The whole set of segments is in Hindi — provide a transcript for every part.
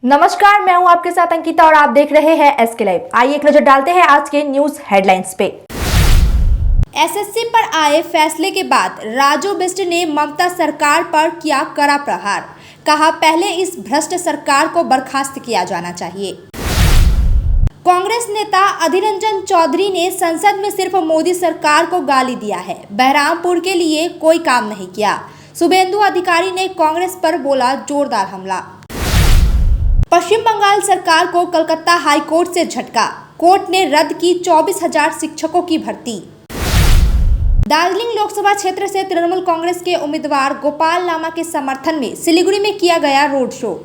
नमस्कार, मैं हूं आपके साथ अंकिता और आप देख रहे हैं एसके लाइव। आइए एक नजर डालते हैं आज के न्यूज हेडलाइंस पे। एसएससी पर आए फैसले के बाद राजू बिष्ट ने ममता सरकार पर किया कड़ा प्रहार। कहा, पहले इस भ्रष्ट सरकार को बर्खास्त किया जाना चाहिए। कांग्रेस नेता अधीर रंजन चौधरी ने संसद में सिर्फ मोदी सरकार को गाली दिया है, बहरामपुर के लिए कोई काम नहीं किया। शुभेंदु अधिकारी ने कांग्रेस पर बोला जोरदार हमला। पश्चिम बंगाल सरकार को कलकत्ता हाई कोर्ट से झटका, कोर्ट ने रद्द की 24,000 शिक्षकों की भर्ती। दार्जिलिंग लोकसभा क्षेत्र से तृणमूल कांग्रेस के उम्मीदवार गोपाल लामा के समर्थन में सिलीगुड़ी में किया गया road show.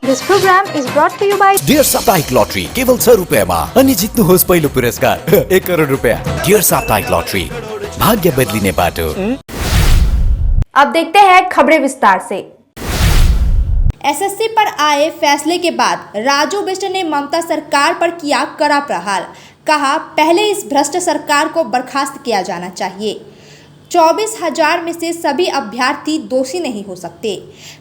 This program is brought to you by dear साप्ताहिक लॉटरी केवल 100 रुपयामा अनि जित्नुहोस् पहिलो पुरस्कार 1 करोड रुपया। डियर साप्ताहिक लॉटरी, भाग्य बदलिने बाटो। अब देखते हैं खबरें विस्तार से। एसएससी पर आए फैसले के बाद राजू बिष्ट ने ममता सरकार पर किया कड़ा प्रहार। कहा, पहले इस भ्रष्ट सरकार को बर्खास्त किया जाना चाहिए। 24,000 में से सभी अभ्यर्थी दोषी नहीं हो सकते।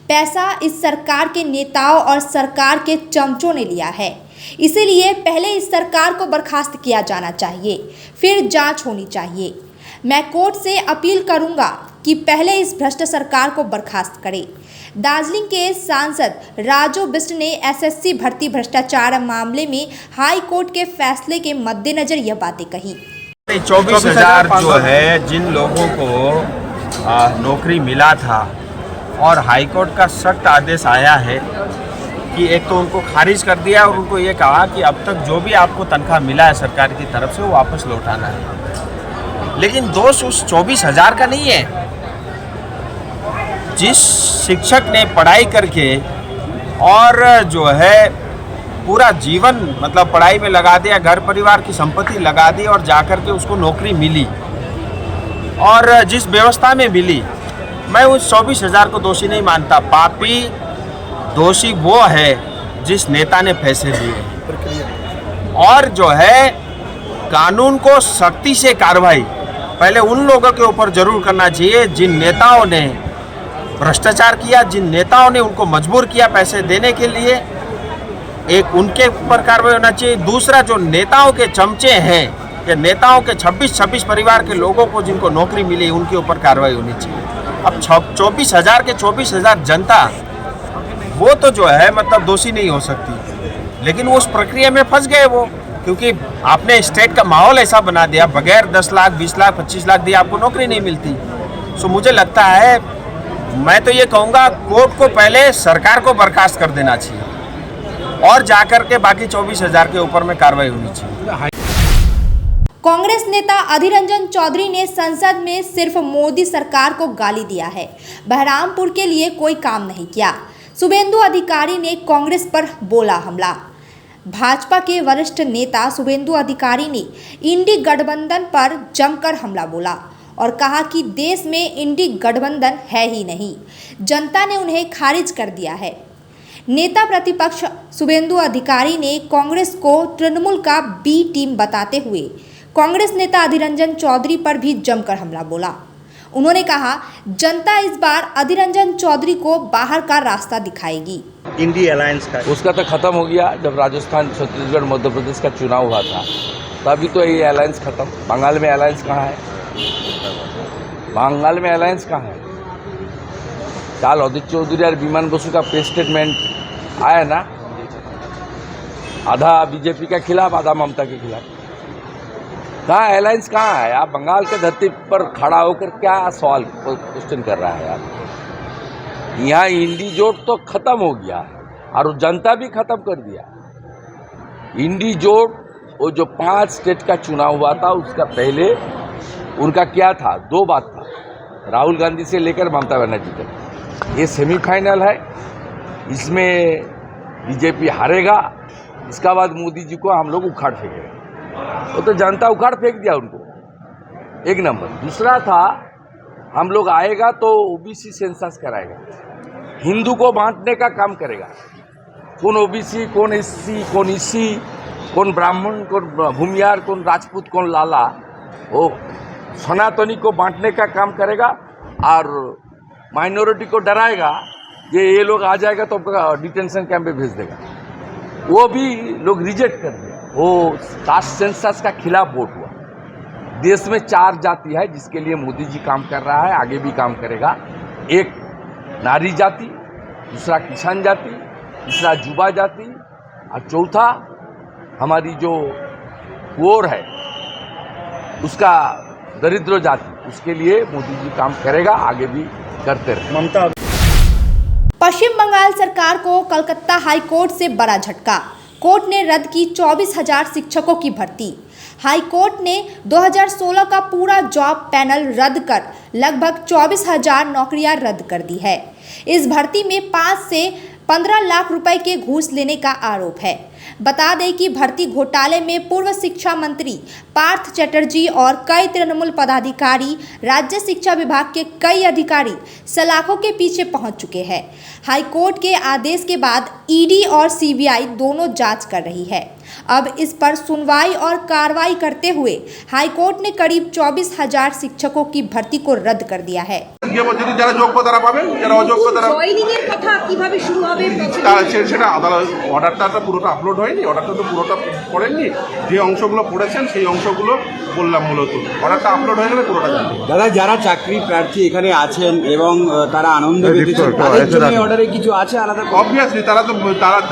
पैसा इस सरकार के नेताओं और सरकार के चमचों ने लिया है, इसीलिए पहले इस सरकार को बर्खास्त किया जाना चाहिए, फिर जांच होनी चाहिए। मैं कोर्ट से अपील करूंगा कि पहले इस भ्रष्ट सरकार को बर्खास्त करें। दार्जिलिंग के सांसद राजू बिष्ट ने एसएससी भर्ती भ्रष्टाचार मामले में हाई कोर्ट के फैसले के मद्देनजर यह बातें कही। 24,000 जो है जिन लोगों को नौकरी मिला था और हाई कोर्ट का सख्त आदेश आया है कि एक तो उनको खारिज कर दिया और उनको ये कहा कि अब तक जो भी आपको तनख्वाह मिला है सरकार की तरफ से वो वापस लौटाना है। लेकिन दोष उस 24,000 का नहीं है। जिस शिक्षक ने पढ़ाई करके और जो है पूरा जीवन मतलब पढ़ाई में लगा दिया, घर परिवार की संपत्ति लगा दी और जाकर के उसको नौकरी मिली और जिस व्यवस्था में मिली, मैं उस 24,000 को दोषी नहीं मानता। पापी दोषी वो है जिस नेता ने पैसे दिए और जो है कानून को सख्ती से कार्रवाई पहले उन लोगों के ऊपर जरूर करना चाहिए जिन नेताओं ने भ्रष्टाचार किया, जिन नेताओं ने उनको मजबूर किया पैसे देने के लिए। एक उनके ऊपर कार्रवाई होना चाहिए। दूसरा, जो नेताओं के चमचे हैं या नेताओं के 26 परिवार के लोगों को जिनको नौकरी मिली, उनके ऊपर कार्रवाई होनी चाहिए। अब 24,000 के 24,000 जनता वो तो जो है मतलब दोषी नहीं हो सकती, लेकिन वो उस प्रक्रिया में फंस गए वो, क्योंकि आपने स्टेट का माहौल ऐसा बना दिया, बगैर 10 लाख 20 लाख 25 लाख दिए आपको नौकरी नहीं मिलती। सो मुझे लगता है, मैं तो ये कहूँगा कोर्ट को पहले सरकार को बर्खास्त कर देना चाहिए और जाकर के बाकी 24,000 के ऊपर में कार्रवाई होनी चाहिए। कांग्रेस नेता अधीर रंजन चौधरी ने संसद में सिर्फ मोदी सरकार को गाली दिया है, बहरामपुर के लिए कोई काम नहीं किया। शुभेंदु अधिकारी ने कांग्रेस पर बोला हमला। भाजपा के वरिष्ठ नेता शुभेंदु अधिकारी ने इंडी गठबंधन पर जमकर हमला बोला और कहा कि देश में इंडी गठबंधन है ही नहीं, जनता ने उन्हें खारिज कर दिया है। नेता प्रतिपक्ष शुभेंदु अधिकारी ने कांग्रेस को तृणमूल का बी टीम बताते हुए कांग्रेस नेता अधीर रंजन चौधरी पर भी जमकर हमला बोला। उन्होंने कहा, जनता इस बार अधीर रंजन चौधरी को बाहर का रास्ता दिखाएगी। इंडी अलायंस का उसका तो खत्म हो गया जब राजस्थान, छत्तीसगढ़, मध्य प्रदेश का चुनाव हुआ था, तभी तो ये अलायंस खत्म। बंगाल में अलायंस कहाँ है? बंगाल में अलायंस कहाँ है? कल अदित चौधरी और विमान बसु का प्रेस स्टेटमेंट आया ना, आधा बीजेपी के खिलाफ आधा ममता के खिलाफ। कहाँ अलायंस कहाँ है? आप बंगाल के धरती पर खड़ा होकर क्या सवाल क्वेश्चन कर रहा है यार? यहाँ इंडी जोड़ तो खत्म हो गया और जनता भी खत्म कर दिया। इंडी जोड़ वो जो 5 स्टेट का चुनाव हुआ था उसका पहले उनका क्या था? 2 बात था, राहुल गांधी से लेकर ममता बनर्जी तक। ये सेमीफाइनल है, इसमें बीजेपी हारेगा, इसका बाद मोदी जी को हम लोग उखाड़ फेंकेंगे। वो तो जनता उखाड़ फेंक दिया उनको, एक नंबर। दूसरा था, हम लोग आएगा तो ओबीसी सेंसस कराएगा, हिंदू को बांटने का काम करेगा। कौन ओबीसी, कौन एससी, कौन ईसी, कौन ब्राह्मण, कौन भूमियार, कौन राजपूत, कौन लाला, वो सनातनी को बांटने का काम करेगा और माइनॉरिटी को डराएगा ये लोग आ जाएगा तो डिटेंशन कैंप में भेज देगा, वो भी लोग रिजेक्ट कर दिया। वो कास्ट सेंसस का खिलाफ वोट हुआ। देश में 4 जाति है जिसके लिए मोदी जी काम कर रहा है, आगे भी काम करेगा। एक नारी जाति, दूसरा किसान जाति, तीसरा युवा जाति और चौथा हमारी जो पुअर है उसका दरिद्र जाति, उसके लिए मोदी जी काम करेगा, आगे भी करते रहे। ममता पश्चिम बंगाल सरकार को कलकत्ता हाई कोर्ट से बड़ा झटका। कोर्ट ने रद्द की 24,000 शिक्षकों की भर्ती। हाई कोर्ट ने 2016 का पूरा जॉब पैनल रद्द कर लगभग 24,000 नौकरियां रद्द कर दी है। इस भर्ती में 5 से 15 लाख रुपए के घूस लेने का आरोप है। बता दें कि भर्ती घोटाले में पूर्व शिक्षा मंत्री पार्थ चटर्जी और कई तृणमूल पदाधिकारी, राज्य शिक्षा विभाग के कई अधिकारी सलाखों के पीछे पहुंच चुके हैं। हाई कोर्ट के आदेश के बाद ईडी और सीबीआई दोनों जांच कर रही है। अब इस पर सुनवाई और कार्रवाई करते हुए हाई कोर्ट ने करीब 24,000 शिक्षकों की भर्ती को रद्द कर दिया है। যদি যারা যোগ্য তারা পাবেন, যারা অযোগ্য তারা জয়েনিংয়ের কথা কিভাবে শুরু হবে? সেটা আদালত অর্ডারটা তো পুরোটা আপলোড হয়নি, অর্ডারটা তো পুরোটা পড়েননি। যে অংশগুলো পড়েছেন সেই অংশগুলো বললাম মূলত। অর্ডারটা আপলোড হয়ে গেলে পুরোটা জানতে। দাদা, যারা চাকরি প্রার্থী এখানে আছেন এবং তারা আনন্দ পেতেছেন, তাদের জন্য অর্ডারে কিছু আছে আলাদা? অবভিয়াসলি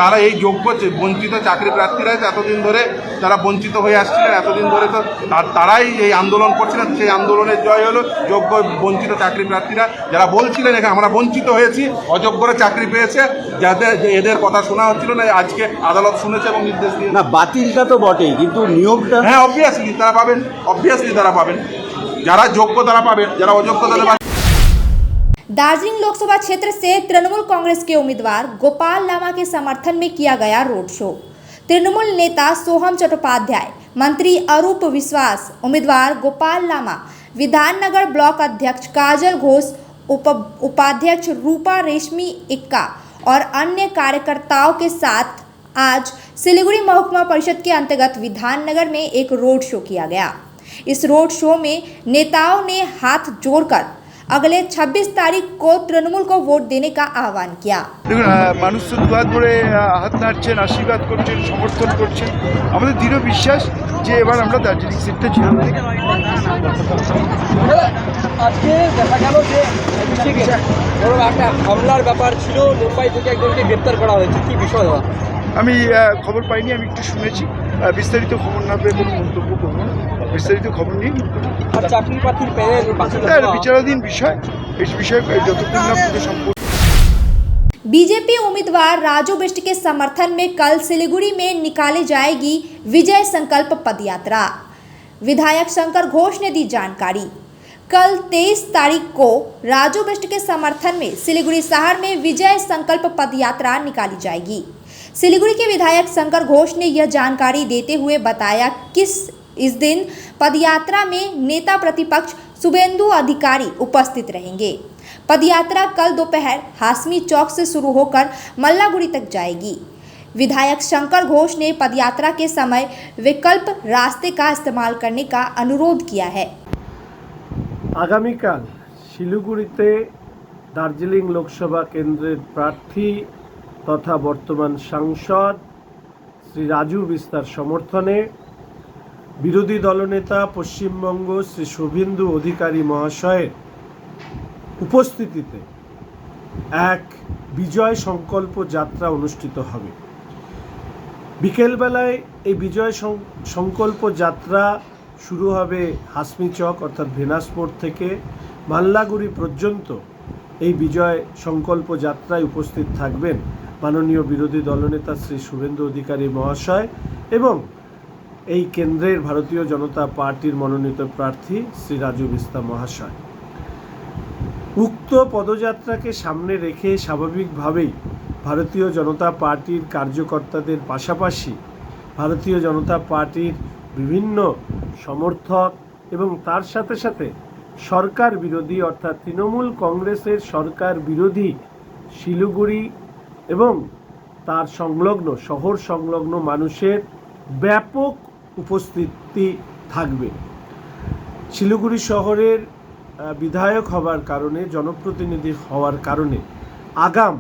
তারা এই যোগ্য বঞ্চিত চাকরি প্রার্থীরা এতদিন ধরে তারা বঞ্চিত হয়ে আসছিলেন, এতদিন ধরে তো তারাই এই আন্দোলন করছিলেন। সেই আন্দোলনের জয় হলো যোগ্য বঞ্চিত চাকরি প্রার্থীরা, যারা বলছিলেন এখানে আমরা বঞ্চিত হয়েছি, অযোগ্যরা চাকরি পেয়েছে, যাদের এদের কথা শোনা হচ্ছিল না, আজকে আদালত শুনেছে এবং নির্দেশ দিয়ে। না, বাতিলটা তো বটেই, কিন্তু নিয়োগটা? হ্যাঁ, অবভিয়াসলি তারা পাবেন, অবভিয়াসলি তারা পাবেন। যারা যোগ্য তারা পাবেন, যারা অযোগ্য তারা পাবেন। दार्जिलिंग लोकसभा क्षेत्र से तृणमूल कांग्रेस के उम्मीदवार गोपाल लामा के समर्थन में किया गया रोड शो। तृणमूल नेता सोहम चट्टोपाध्याय, मंत्री अरूप विश्वास, उम्मीदवार गोपाल लामा, विधाननगर ब्लॉक अध्यक्ष काजल घोष, उपाध्यक्ष रूपा रेशमी इक्का और अन्य कार्यकर्ताओं के साथ आज सिलीगुड़ी महकुमा परिषद के अंतर्गत विधाननगर में एक रोड शो किया गया। इस रोड शो में नेताओं ने हाथ जोड़कर अगले 26 तारीख को तृणमूल को वोट देने का आह्वान किया। দেখুন, মানুষ তো দুহাত ভরে হাত নাড়ছেন, আশীর্বাদ করছেন, সমর্থন করছেন। আমাদের দৃঢ় বিশ্বাস যে এবার আমরা দার্জিলিং সিটটা জিতব। আজকে দেখা গেল যে বড় একটা হামলার ব্যাপার ছিল, মুম্বাই থেকে একজনকে গ্রেপ্তার করা হয়েছে, কি বিষয়? আমি খবর পাইনি, আমি একটু শুনেছি। বিস্তারিত খবর না পেয়ে কোনো মন্তব্য করব না। বিস্তারিত খবর নিয়ে আর চাকরি প্রার্থীর প্যানেল বিচারাধীন বিষয়, এই বিষয়ে যতক্ষণ না পুরো সম্পূর্ণ। बीजेपी उम्मीदवार राजू बिष्ट के समर्थन में कल सिलीगुड़ी में निकाली जाएगी विजय संकल्प पदयात्रा। विधायक शंकर घोष ने दी जानकारी। कल 23 तारीख को राजू बिष्ट के समर्थन में सिलीगुड़ी शहर में विजय संकल्प पदयात्रा निकाली जाएगी। सिलीगुड़ी के विधायक शंकर घोष ने यह जानकारी देते हुए बताया कि इस दिन पदयात्रा में नेता प्रतिपक्ष शुभेंदु अधिकारी उपस्थित रहेंगे। पदयात्रा कल दोपहर हाशमी चौक से शुरू होकर मल्लागुड़ी तक जाएगी। विधायक शंकर घोष ने पदयात्रा के समय विकल्प रास्ते का इस्तेमाल करने का अनुरोध किया है। আগামীকাল শিলিগুড়িতে দার্জিলিং লোকসভা কেন্দ্রের প্রার্থী তথা বর্তমান সাংসদ শ্রী রাজু বিস্তার সমর্থনে বিরোধী দলনেতা পশ্চিমবঙ্গ শ্রী শুভেন্দু অধিকারী মহাশয়ের উপস্থিতিতে এক বিজয় সংকল্প যাত্রা অনুষ্ঠিত হবে। বিকেলবেলায় এই বিজয় সংকল্প যাত্রা শুরু হবে হাসমি চক অর্থাৎ ভেনাসপোর্ট থেকে মাল্লাগুড়ি পর্যন্ত। এই বিজয় সংকল্প যাত্রায় উপস্থিত থাকবেন মাননীয় বিরোধী দলনেতা শ্রী শুভেন্দু অধিকারী মহাশয় এবং এই কেন্দ্রের ভারতীয় জনতা পার্টির মনোনীত প্রার্থী শ্রী রাজু বিস্তা মহাশয়। উক্ত পদযাত্রাকে সামনে রেখে স্বাভাবিকভাবেই ভারতীয় জনতা পার্টির কার্যকর্তাদের পাশাপাশি ভারতীয় জনতা পার্টির বিভিন্ন সমর্থক এবং তার সাথে সাথে সরকার বিরোধী অর্থাৎ তৃণমূল কংগ্রেসের সরকার বিরোধী শিলিগুড়ি এবং তার সংলগ্ন শহর সংলগ্ন মানুষের ব্যাপক উপস্থিতি থাকবে। শিলিগুড়ি শহরের বিধায়ক হওয়ার কারণে, জনপ্রতিনিধি হওয়ার কারণে আগাম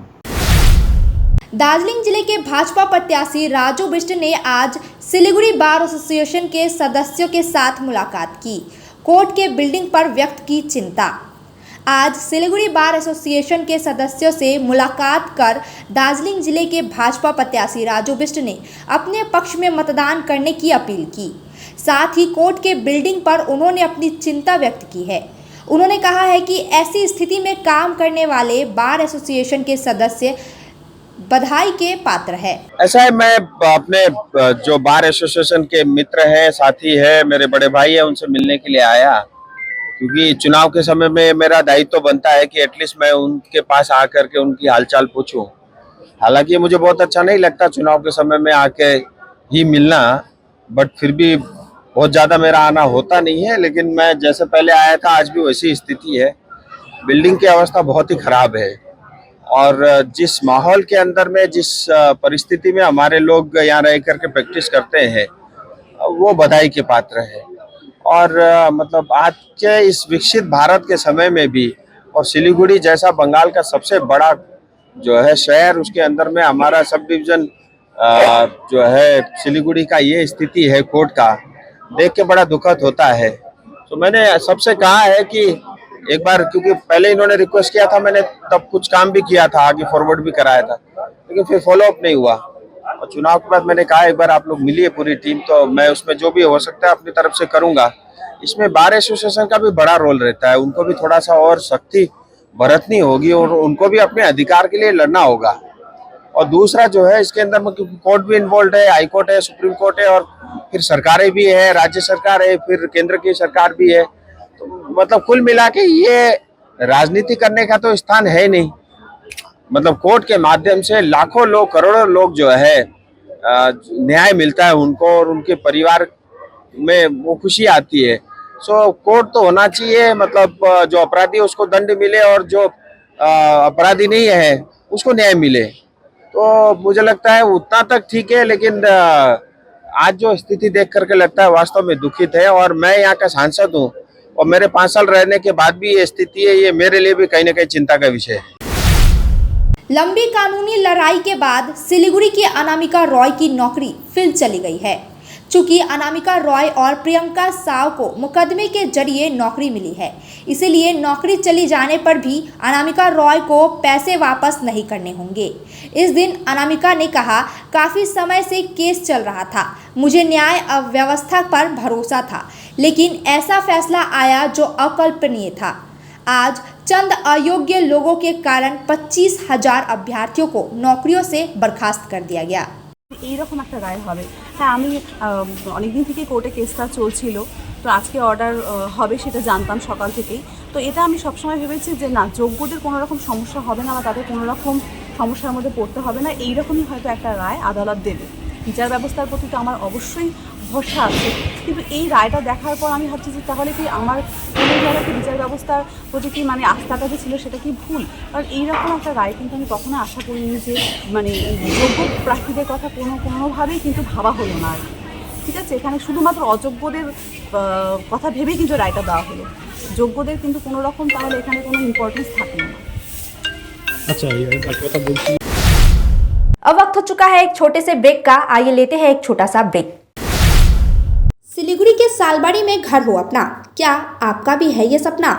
दार्जिलिंग जिले के भाजपा प्रत्याशी राजू बिष्ट ने आज सिलीगुड़ी बार एसोसिएशन के सदस्यों के साथ मुलाकात की। कोर्ट के बिल्डिंग पर व्यक्त की चिंता। आज सिलीगुड़ी बार एसोसिएशन के सदस्यों से मुलाकात कर दार्जिलिंग जिले के भाजपा प्रत्याशी राजू बिष्ट ने अपने पक्ष में मतदान करने की अपील की। साथ ही कोर्ट के बिल्डिंग पर उन्होंने अपनी चिंता व्यक्त की है। उन्होंने कहा है कि ऐसी स्थिति में काम करने वाले बार एसोसिएशन के सदस्य बधाई के पात्र है। ऐसा है, मैं अपने जो बार एसोसिएशन के मित्र हैं, साथी है, मेरे बड़े भाई है, उनसे मिलने के लिए आया, क्योंकि चुनाव के समय में मेरा दायित्व तो बनता है कि एटलीस्ट मैं उनके पास आकर के उनकी हालचाल पूछूं। हालांकि मुझे बहुत अच्छा नहीं लगता चुनाव के समय में आके ही मिलना, बट फिर भी बहुत ज़्यादा मेरा आना होता नहीं है। लेकिन मैं जैसे पहले आया था, आज भी वैसी स्थिति है। बिल्डिंग की अवस्था बहुत ही खराब है और जिस माहौल के अंदर में, जिस परिस्थिति में हमारे लोग यहाँ रह करके प्रैक्टिस करते हैं, वो बधाई के पात्र है। और मतलब आज के इस विकसित भारत के समय में भी, और सिलीगुड़ी जैसा बंगाल का सबसे बड़ा जो है शहर, उसके अंदर में हमारा सब डिवीजन जो है सिलीगुड़ी का ये स्थिति है, कोर्ट का देख के बड़ा दुखद होता है। तो मैंने सबसे कहा है कि एक बार, क्योंकि पहले इन्होंने रिक्वेस्ट किया था, मैंने तब कुछ काम भी किया था, आगे फॉरवर्ड भी कराया था, लेकिन फिर फॉलोअप नहीं हुआ। और चुनाव के बाद मैंने कहा एक बार आप लोग मिलिए पूरी टीम, तो मैं उसमें जो भी हो सकता है अपनी तरफ से करूंगा। इसमें बार एसोसिएशन का भी बड़ा रोल रहता है, उनको भी थोड़ा सा और सख्ती बरतनी होगी और उनको भी अपने अधिकार के लिए लड़ना होगा। और दूसरा जो है, इसके अंदर में क्योंकि कोर्ट भी इन्वॉल्व है, हाई कोर्ट है, सुप्रीम कोर्ट है, और फिर सरकारें भी है, राज्य सरकार है, फिर केंद्र की सरकार भी है। तो मतलब कुल मिला के ये राजनीति करने का तो स्थान है नहीं। मतलब कोर्ट के माध्यम से लाखों लोग, करोड़ों लोग जो है न्याय मिलता है उनको, और उनके परिवार में वो खुशी आती है। सो कोर्ट तो होना चाहिए, मतलब जो अपराधी है उसको दंड मिले और जो अपराधी नहीं है उसको न्याय मिले। तो मुझे लगता है उतना तक ठीक है, लेकिन आज जो स्थिति देख करके लगता है वास्तव में दुखित है। और मैं यहाँ का सांसद हूँ और मेरे 5 साल रहने के बाद भी ये स्थिति है, ये मेरे लिए भी कहीं ना कहीं चिंता का विषय है। लंबी कानूनी लड़ाई के बाद सिलीगुड़ी की अनामिका रॉय की नौकरी फिर चली गई है। चूंकि अनामिका रॉय और प्रियंका साव को मुकदमे के जरिए नौकरी मिली है, इसीलिए नौकरी चली जाने पर भी अनामिका रॉय को पैसे वापस नहीं करने होंगे। इस दिन अनामिका ने कहा, काफ़ी समय से केस चल रहा था, मुझे न्याय व्यवस्था पर भरोसा था, लेकिन ऐसा फैसला आया जो अकल्पनीय था। आज चंद अयोग्य लोगों के कारण 25,000 अभ्यर्थियों को नौकरियों से बर्खास्त कर दिया गया। এইরকম একটা রায় হবে। হ্যাঁ, আমি অনেকদিন থেকে কোর্টে কেসটা চলছিল, তো আজকে অর্ডার হবে সেটা জানতাম সকাল থেকেই। তো এটা আমি সবসময় ভেবেছি যে না, যোগ্যদের কোনো রকম সমস্যা হবে না বা তাদের কোনো রকম সমস্যার মধ্যে পড়তে হবে না, এইরকমই হয়তো একটা রায় আদালত দেবে। বিচার ব্যবস্থার প্রতি তো আমার অবশ্যই ভরসা আছে, কিন্তু এই রায়টা দেখার পর আমি ভাবছি যে তাহলে কি আমার কোনো জায়গায় কি বিচার ব্যবস্থার প্রতি কি মানে আস্থাটা যে ছিল সেটা কি ভুল? কারণ এইরকম একটা রায় কিন্তু আমি কখনো আশা করিনি যে মানে যোগ্য প্রার্থীদের কথা কোনোভাবেই কিন্তু ভাবা হলো না আর কি। ঠিক আছে, এখানে শুধুমাত্র অযোগ্যদের কথা ভেবেই কিন্তু রায়টা দেওয়া হলো, যোগ্যদের কিন্তু কোনো রকম তাহলে এখানে কোনো ইম্পর্টেন্স থাকলো না। अब वक्त हो चुका है एक छोटे से ब्रेक का, आइए लेते हैं एक छोटा सा ब्रेक। सिलीगुड़ी के सालबाड़ी में घर हो अपना, क्या आपका भी है ये सपना?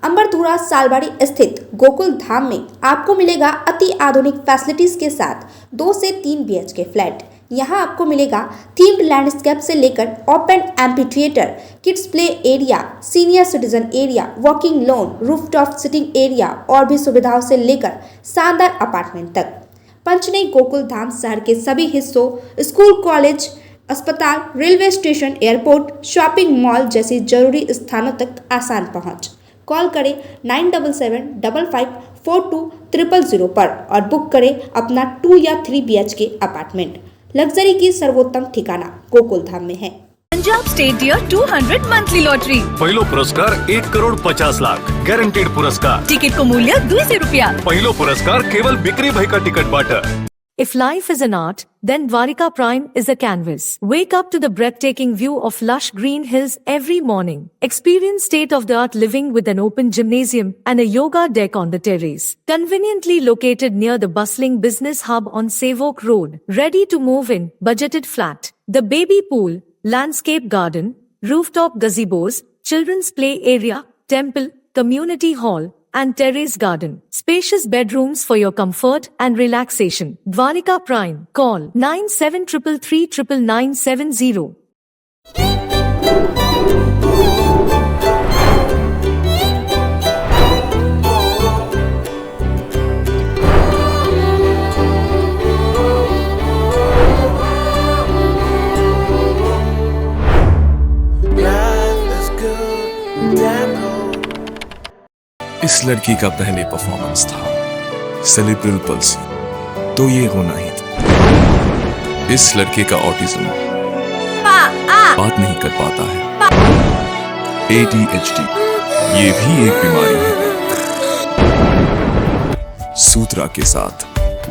अंबरधुरा सालबाड़ी स्थित गोकुल धाम में आपको मिलेगा अति आधुनिक फैसिलिटीज के साथ 2 से 3 BHK फ्लैट। यहाँ आपको मिलेगा थीम्ड लैंडस्केप से लेकर open amphi theatre, kids play area, senior citizen area, walking lawn, rooftop sitting area और भी सुविधाओं से लेकर शानदार अपार्टमेंट तक। पंचनई गोकुल धाम शहर के सभी हिस्सों, स्कूल, कॉलेज, अस्पताल, railway station, airport, shopping mall जैसी जरूरी स्थानों तक आसान पहुंच। कॉल करें 9755542000 पर और बुक करें अपना 2 या 3 BHK अपार्टमेंट। लग्जरी की सर्वोत्तम ठिकाना गोकुल धाम में है। Punjab state dear 200 monthly lottery. पहिलो पुरस्कार 1,50,00,000 गॅरंटेड पुरस्कार। टिकट को मूल्य 200 रुपया। पहिलो पुरस्कार केवल बिक्री भाई का टिकट बाट। If life is an art, then Dwarika Prime is a canvas. Wake up to the breathtaking view of lush green hills every morning. Experience state-of-the-art living with an open gymnasium and a yoga deck on the terrace. Conveniently located near the bustling business hub on Savoke Road. Ready to move in, budgeted flat. The baby pool, landscape garden, rooftop gazebos, children's play area, temple, community hall, and terrace garden. Spacious bedrooms for your comfort and relaxation. Dwarika Prime. Call 9733399970. इस लड़की का पहले परफॉर्मेंस था सेलिब्रल पल्सी, तो ये होना ही था। इस लड़के का ऑटिज्म, बात नहीं कर पाता है। ADHD, ये भी एक बीमारी है। सूत्रा के साथ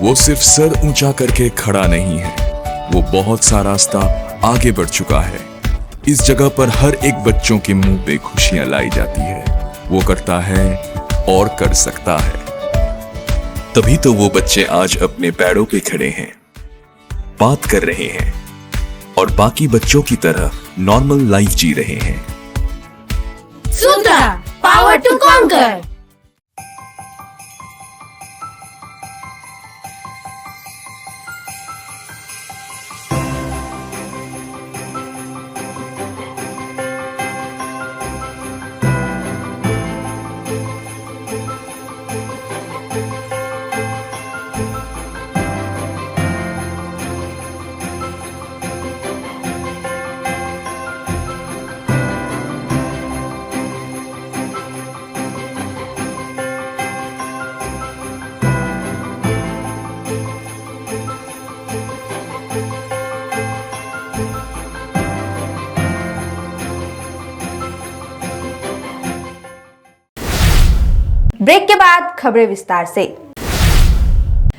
वो सिर्फ सर ऊंचा करके खड़ा नहीं है, वो बहुत सा रास्ता आगे बढ़ चुका है। इस जगह पर हर एक बच्चों के मुंह पे खुशियां लाई जाती है। वो करता है और कर सकता है, तभी तो वो बच्चे आज अपने पैरों पे खड़े हैं, बात कर रहे हैं और बाकी बच्चों की तरह नॉर्मल लाइफ जी रहे हैं। सूत्रा, पावर टू कॉन्कर। ब्रेक के बाद खबरें विस्तार से।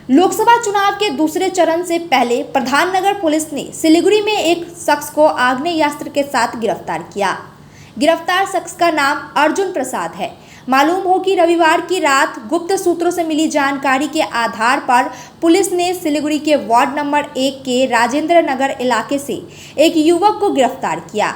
लोकसभा चुनाव के दूसरे चरण से पहले प्रधाननगर पुलिस ने सिलीगुड़ी में एक शख्स को आग्नेयास्त्र के साथ गिरफ्तार किया। गिरफ्तार शख्स का नाम अर्जुन प्रसाद है। मालूम हो कि रविवार की रात गुप्त सूत्रों से मिली जानकारी के आधार पर पुलिस ने सिलीगुड़ी के वार्ड नंबर 1 के राजेंद्र नगर इलाके से एक युवक को गिरफ्तार किया।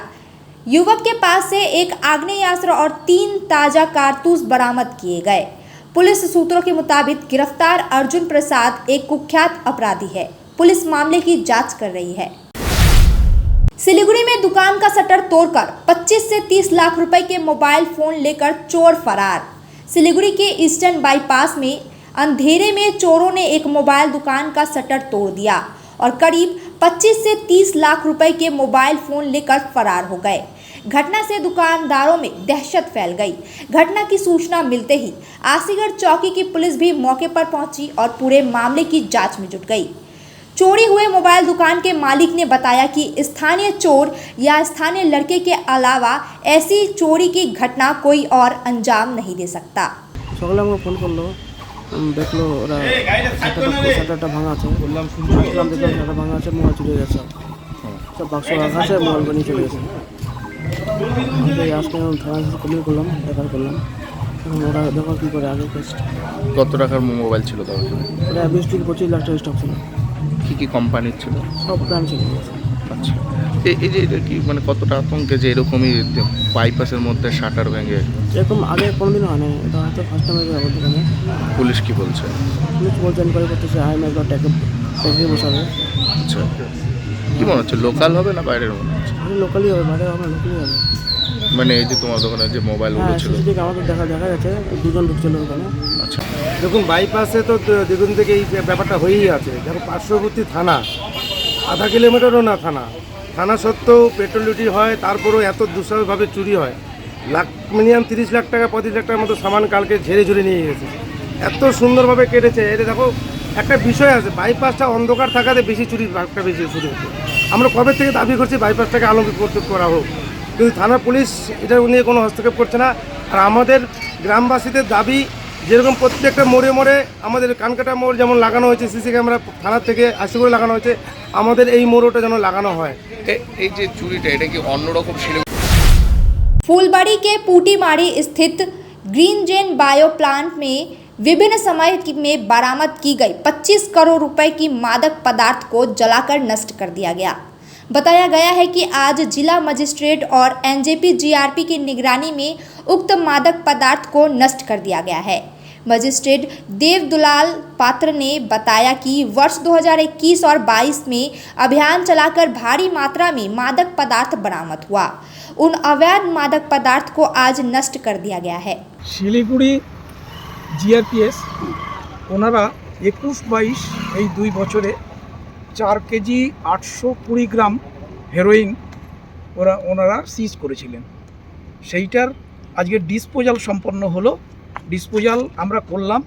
युवक के पास से एक आग्नेयास्त्र और 3 ताजा कारतूस बरामद किए गए। पुलिस सूत्रों के मुताबिक गिरफ्तार अर्जुन प्रसाद एक कुख्यात अपराधी है। पुलिस मामले की जांच कर रही है। सिलीगुड़ी में दुकान का शटर तोड़कर 25 से 30 लाख रुपए के मोबाइल फोन लेकर चोर फरार। सिलीगुड़ी के ईस्टर्न बाईपास में अंधेरे में चोरों ने एक मोबाइल दुकान का शटर तोड़ दिया और करीब 25 से 30 लाख रुपए के मोबाइल फोन लेकर फरार हो गए। घटना से दुकानदारों में दहशत फैल गई। घटना की सूचना मिलते ही आसीगढ़ चौकी की पुलिस भी मौके पर पहुंची और पूरे मामले की जांच में जुट गई। चोरी हुए मोबाइल दुकान के मालिक ने बताया कि स्थानीय चोर या स्थानीय लड़के के अलावा ऐसी चोरी की घटना कोई और अंजाम नहीं दे सकता। फोन कर लो, देखलो ওরা শাটারটা ভাঙা আছে, বললাম দেখলাম শাটার ভাঙা আছে, মোবাইল চুরি গেছে, সব বাক্স রাখা আছে, মোবাইল নিয়ে চলে গেছে। আজকে থানা কমপ্লেন করলাম, এফআইআর করলাম। ওরা দেখো কী করে আগে কেস। কত টাকার মোবাইল ছিল তখন? ওটা 20-25 লাখ টাকা স্টক ছিল। কী কী কোম্পানির ছিল? সব ব্র্যান্ড ছিল। আচ্ছা, এই যে এটা কি মানে কতটা আতঙ্কে যে এরকমই বাইপাসের মধ্যে শাটার ভেঙে? এরকম আগে কোনোদিনও হয় না, এটা হয়তো ফার্স্ট টাইম হবে আমাদের এখানে। পুলিশ কি বলছে? পুলিশ বলছে এনকোয়ারি করতেছে, আইন একবার ট্যাকে বসাবে। আচ্ছা, কী মনে হচ্ছে লোকাল হবে না বাইরের মনে হচ্ছে? লোকালই হবে, বাইরে হবে, লোকালই হবে। মানে এই যে তোমার দোকানে যে মোবাইলগুলো ছিল আমাদের দেখা গেছে দুজন ঢুকছিল ওখানে। আচ্ছা, দেখুন বাইপাসে তো দেখুন থেকে এই ব্যাপারটা হয়েই আছে। দেখো পার্শ্ববর্তী থানা, আধা কিলোমিটারও না থানা, থানা সত্ত্বেও পেট্রোল ডিউটি হয়, তারপরেও এত দুঃসাহসভাবে চুরি হয়। মিনিমাম 30 লাখ টাকা 35 লাখ টাকার মতো সামান কালকে ঝেড়ে নিয়ে গেছে। এত সুন্দরভাবে কেটেছে। এটা দেখো একটা বিষয় আছে, বাইপাসটা অন্ধকার থাকাতে বেশি চুরি বেশি শুরু হচ্ছে। আমরা কবে থেকে দাবি করছি বাইপাসটাকে আলোকিত করা হোক, কিন্তু থানা পুলিশ এটা নিয়ে কোনো হস্তক্ষেপ করছে না। আর আমাদের গ্রামবাসীদের দাবি যেরকম প্রত্যেকটা মোড়ে মোড়ে আমাদের কানকাটা মোড় যেমন লাগানো হয়েছে সিসি ক্যামেরা থানা থেকে আসে করে লাগানো হয়েছে, আমাদের এই মোড়টা যেন লাগানো হয়। এই যে চুরিটা এটা কি অন্যরকম ছিল? फूलबाड़ी के पूटीमारी स्थित ग्रीन जेन बायो प्लांट में विभिन्न समय में बरामद की गई 25 करोड़ रुपए की मादक पदार्थ को जलाकर नष्ट कर दिया गया। बताया गया है कि आज जिला मजिस्ट्रेट और एनजेपी जीआरपी की निगरानी में उक्त मादक पदार्थ को नष्ट कर दिया गया है। मजिस्ट्रेट देवदुलाल पात्र ने बताया कि वर्ष 2021 और 22 में अभियान चलाकर भारी मात्रा में मादक पदार्थ बरामद हुआ। उन अवैध मादक पदार्थ को आज नष्ट कर दिया गया है। শিলিগুড়ি জিআরপিএস ওনারা 21-22 এই 2 বছরে 4 কেজি 820 গ্রাম হেরোইন ওনারা সিজ করেছিলেন। সেইটার আজকে ডিসপোজাল সম্পন্ন হলো। ডিসপোজাল আমরা করলাম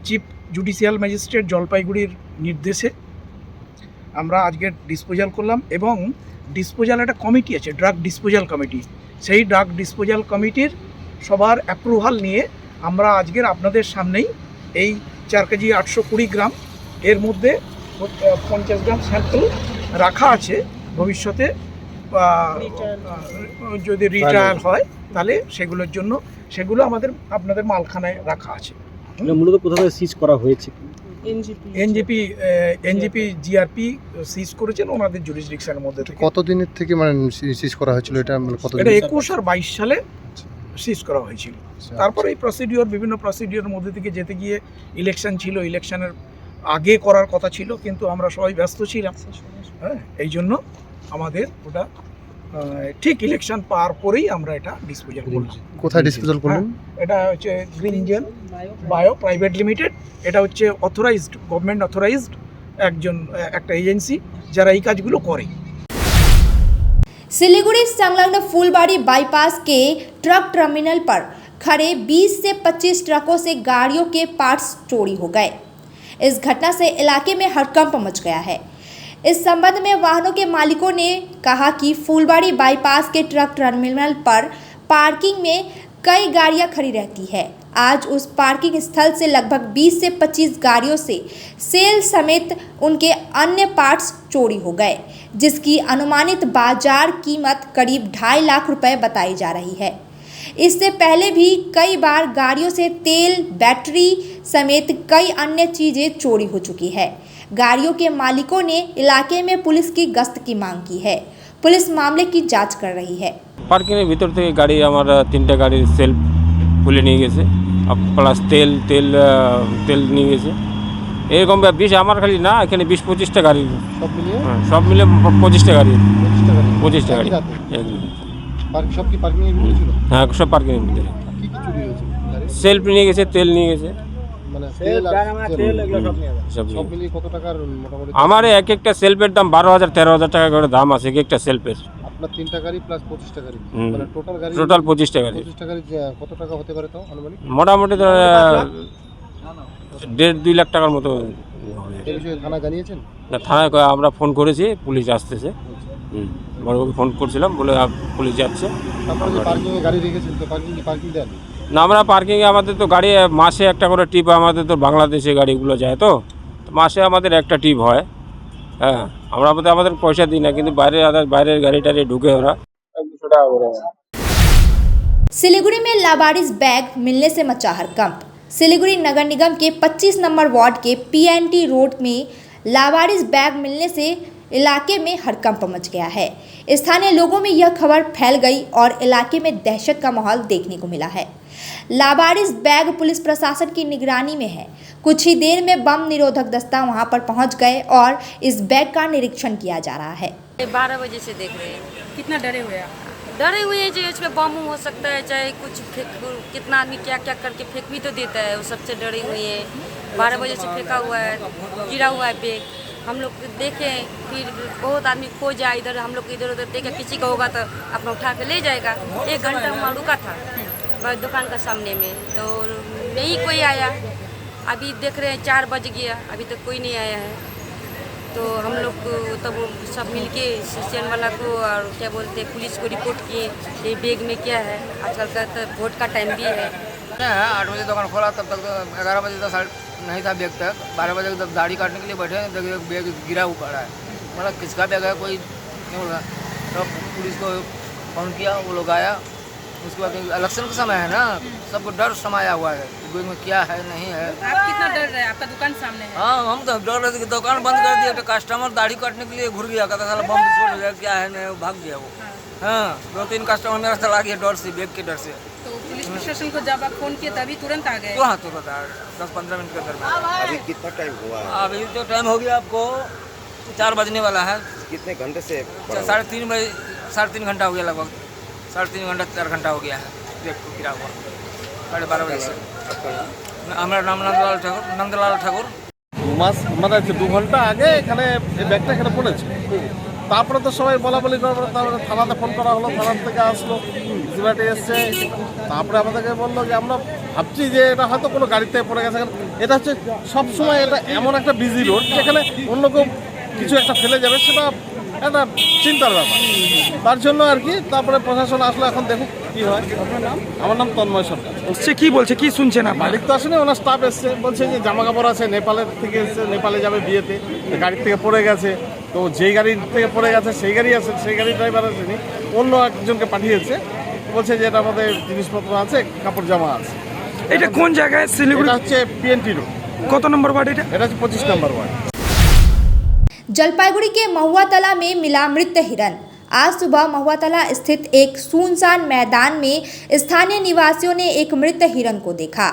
চিফ জুডিশিয়াল ম্যাজিস্ট্রেট জলপাইগুড়ির নির্দেশে আমরা আজকে ডিসপোজাল করলাম এবং ডিসপোজাল একটা কমিটি আছে, ড্রাগ ডিসপোজাল কমিটি। সেই ড্রাগ ডিসপোজাল কমিটির সবার অ্যাপ্রুভাল নিয়ে আমরা আজকের আপনাদের সামনেই এই 4 কেজি 820 গ্রাম এর মধ্যে 50 গ্রাম স্যাম্পল রাখা আছে। ভবিষ্যতে যদি রিট্রায়াল হয় তাহলে সেগুলোর জন্য সেগুলো আপনাদের মালখানায় রাখা আছে। মূলত কোথায় সিজ করা হয়েছে? এনজিপি জিআরপি সিজ করেছেন ওনাদের জুরিসডিকশনের মধ্যে থেকে। কতদিনের থেকে মানে সিজ করা হয়েছিল এটা? এটা 21 আর 22 সালে সিজ করা হয়েছিল। তারপরে এই বিভিন্ন প্রসিডিওর মধ্যে থেকে যেতে গিয়ে ইলেকশন ছিল, ইলেকশনের আগে করার কথা ছিল কিন্তু আমরা সবাই ব্যস্ত ছিলাম। হ্যাঁ, এই জন্য আমাদের ওটা ঠিক ইলেকশন পার করেই আমরা এটা ডিসপোজাল করলাম। কোথায় ডিসপোজাল করলেন? এটা হচ্ছে green gen bio private limited. এটা হচ্ছে অথরাইজড, গভর্নমেন্ট অথরাইজড একটা এজেন্সি যারা এই কাজগুলো করে। सिलीगुड़ी संलग्न फूलबाड़ी बाईपास के ट्रक टर्मिनल पर खड़े 20 से 25 ट्रकों से गाड़ियों के पार्ट्स चोरी हो गए। इस घटना से इलाके में हड़कंप मच गया है। इस संबंध में वाहनों के मालिकों ने कहा कि फूलबाड़ी बाईपास के ट्रक टर्मिनल पर पार्किंग में कई गाड़ियां खड़ी रहती है। आज उस पार्किंग स्थल से लगभग 20 से 25 गाड़ियों से सेल समेत उनके अन्य पार्ट्स चोरी हो गए, जिसकी अनुमानित बाजार कीमत करीब 2.5 लाख रुपए बताई जा रही है। इससे पहले भी कई बार गाड़ियों से तेल, बैटरी समेत कई अन्य चीज़ें चोरी हो चुकी है। गाड़ियों के मालिकों ने इलाके में पुलिस की गश्त की मांग की है। पुलिस मामले की जांच कर रही है। পার্কিংয়ের ভিতর থেকে গাড়ি আমার 3টা গাড়ির সেলফ খুলে নিয়ে গেছে, প্লাস তেল নিয়ে গেছে। এরকম 20 আমার খালি না, এখানে 20-25টা গাড়ি সব মিলে 25টা গাড়ি। হ্যাঁ, সব পার্কিংয়ের ভিতরে সেলফ নিয়ে গেছে, তেল নিয়ে গেছে। আমার এক একটা সেলফের দাম 12,000-13,000 টাকা করে দাম আছে এক একটা সেলফের। আপনার 3টা গাড়ি প্লাস 25টা গাড়ি, মানে টোটাল 25টা গাড়ি। 25টা গাড়ি কত টাকা হতে পারে তাও আনুমানিক? মোটামুটি 1.5-2 লাখ টাকার মতো। এই বিষয়ে থানা জানিয়েছেন? না, থানায় আমরা ফোন করেছি, পুলিশ আসতেছে। বড়বাবুকে ফোন করছিলাম, বলে পুলিশ যাচ্ছে। আপনারা যে পার্কিংয়ে গাড়ি রেখেছেন তো পার্কিং দেন না? আমরা পার্কিংয়ে আমাদের তো গাড়ি মাসে একটা করে ট্রিপ, আমাদের তো বাংলাদেশে গাড়িগুলো যায় তো মাসে আমাদের একটা ট্রিপ হয়। হ্যাঁ, আমাদের পয়সা দিই না, কিন্তু বাইরের গাড়ি টাড়ি ঢুকে ওরা 200 টাকা করে। सिलीगुड़ी में लावारिस बैग मिलने से मचा हड़कंप। सिलीगुड़ी नगर निगम के 25 नंबर वार्ड के पीएनटी रोड में लावारिस बैग मिलने से इलाके में हड़कंप मच गया है। स्थानीय लोगों में यह खबर फैल गई और इलाके में दहशत का माहौल देखने को मिला है। लावारिस बैग पुलिस प्रशासन की निगरानी में है। कुछ ही देर में बम निरोधक दस्ता वहां पर पहुंच गए और इस बैग का निरीक्षण किया जा रहा है। 12 बजे से देख रहे हैं। कितना डरे हुए आप? डरे हुए हैं जो इसमें बम हो सकता है, चाहे कुछ कितना आदमी क्या क्या करके फेंक भी तो देता है, वो सबसे डरे हुए हैं। 12 बजे से फेंका हुआ है, गिरा हुआ है बैग। हम लोग देखें, फिर बहुत आदमी खो जाए इधर, हम लोग इधर उधर देखे, किसी का होगा तो अपना उठा के ले जाएगा। 1 घंटा वहाँ रुका था दुकान का सामने में, तो नहीं कोई आया। अभी देख रहे हैं 4 बज गया, अभी तक कोई नहीं आया है। तो हम लोग तब सब मिलके स्टेशन वाला को और क्या बोलते हैं पुलिस को रिपोर्ट किए ये बैग में क्या है। आजकल का तो वोट का टाइम भी है, 8 बजे दुकान खोला तब तक तो 11 बजे तक नहीं था बैग तक। 12 बजे तक दाढ़ी काटने के लिए बैठे हैं, देखिए बैग गिरा हुआ पड़ा है। मतलब किसका बैग है कोई नहीं बोला। तो पुलिस को फोन किया, वो लोग आया। उसके बाद इलेक्शन का समय है ना, सबको डर समाया हुआ है बैग में क्या है नहीं है। आप कितना डर रहे हैं? आपका दुकान सामने है। हाँ, हम तो डर रहे थे, दुकान बंद कर दिया। तो कस्टमर दाढ़ी काटने के लिए घुर गया, कहता साला बम विस्फोट हो गया क्या है नहीं, वो भाग गया वो। हाँ, 2-3 कस्टमर मेरा चला गया डर से, बैग के डर से। तो पुलिस प्रशासन को जब आप फोन किए तभी तुरंत आ गए? तो हाँ, तुरंत 10-15 मिनट के अंदर में। अभी कितना टाइम हुआ है? अभी तो टाइम हो गया आपको 4 बजने वाला है। कितने घंटे से? 3:30 बजे, 3.5 घंटा हो गया लगभग। 3.5 घंटा 4 घंटा हो गया है बैग को गिरा हुआ। 12:30 बजे से। हमारा नाम नंदलाल ठाकुर। মানে 2 ঘন্টা আগে এখানে এই ব্যাগটা এখানে পড়েছে। তারপরে তো সবাই বলা বলি করে, তারপরে থানাতে ফোন করা হলো, থানা থেকে আসলো, জিবাটি এসছে। তারপরে আমাদেরকে বললো যে আমরা ভাবছি যে এটা হয়তো কোনো গাড়িতে পড়ে গেছে। এটা হচ্ছে সবসময় এটা এমন একটা বিজি রোড যেখানে অন্য কেউ কিছু একটা ফেলে যাবে, সেটা একটা চিন্তার ব্যাপার। তার জন্য আর কি তারপরে প্রশাসন আসলো, এখন দেখুক কি হয়। আমার নাম তন্ময় সরকার। সে কি বলছে, কি শুনছেন আপনি? মালিক তো আসেনি, ওনার স্টাফ এসছে, বলছে যে জামা কাপড় আছে, নেপালের থেকে এসছে, নেপালে যাবে বিয়েতে, গাড়ি থেকে পড়ে গেছে। তো যেই গাড়ি থেকে পড়ে গেছে সেই গাড়ি আছে, সেই গাড়ি ড্রাইভার আসেনি, অন্য একজনকে পাঠিয়েছে। বলছে যে এটা আমাদের জিনিসপত্র আছে, কাপড় জামা আছে। এটা কোন জায়গায়? শিলিগুড়ি? এটা হচ্ছে PNT রোড। কত নম্বর ওয়ার্ড এটা? এটা হচ্ছে 25 নম্বর ওয়ার্ড। जलपाईगुड़ी के महुआतला में मिला मृत हिरन। आज सुबह महुआतला स्थित एक सुनसान मैदान में स्थानीय निवासियों ने एक मृत हिरन को देखा।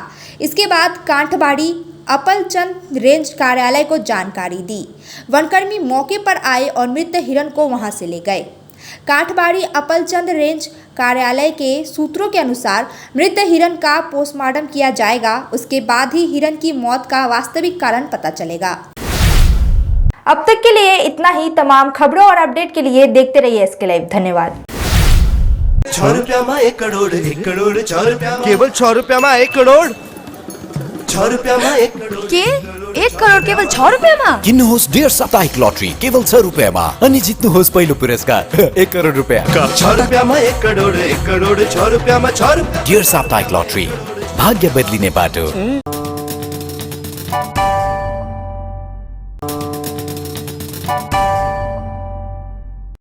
इसके बाद कांठबाड़ी अपलचंद रेंज कार्यालय को जानकारी दी। वनकर्मी मौके पर आए और मृत हिरन को वहां से ले गए। कांठबाड़ी अपलचंद रेंज कार्यालय के सूत्रों के अनुसार मृत हिरन का पोस्टमार्टम किया जाएगा, उसके बाद ही हिरन की मौत का वास्तविक कारण पता चलेगा। अब तक के लिए इतना ही। तमाम खबरों और अपडेट के लिए देखते रहिए SK लाइव। धन्यवाद। 6 रुपया में 1 करोड़, 1 करोड़ 6 रुपया में। केवल 6 रुपया में 1 करोड़। 6 रुपया में 1 करोड़ के 1 करोड़ केवल 6 रुपया में? किन्नुहोस् डेढ साप्ताहिक लटरी केवल 6 रुपयामा अनि जित्नुहोस् पहिलो पुरस्कार 1 करोड रुपैयाँ। 6 रुपयामा 1 करोड, 1 करोड 6 रुपयामा 6 रुपैयाँ। डेढ साप्ताहिक लटरी, भाग्य बदलिने बाटो।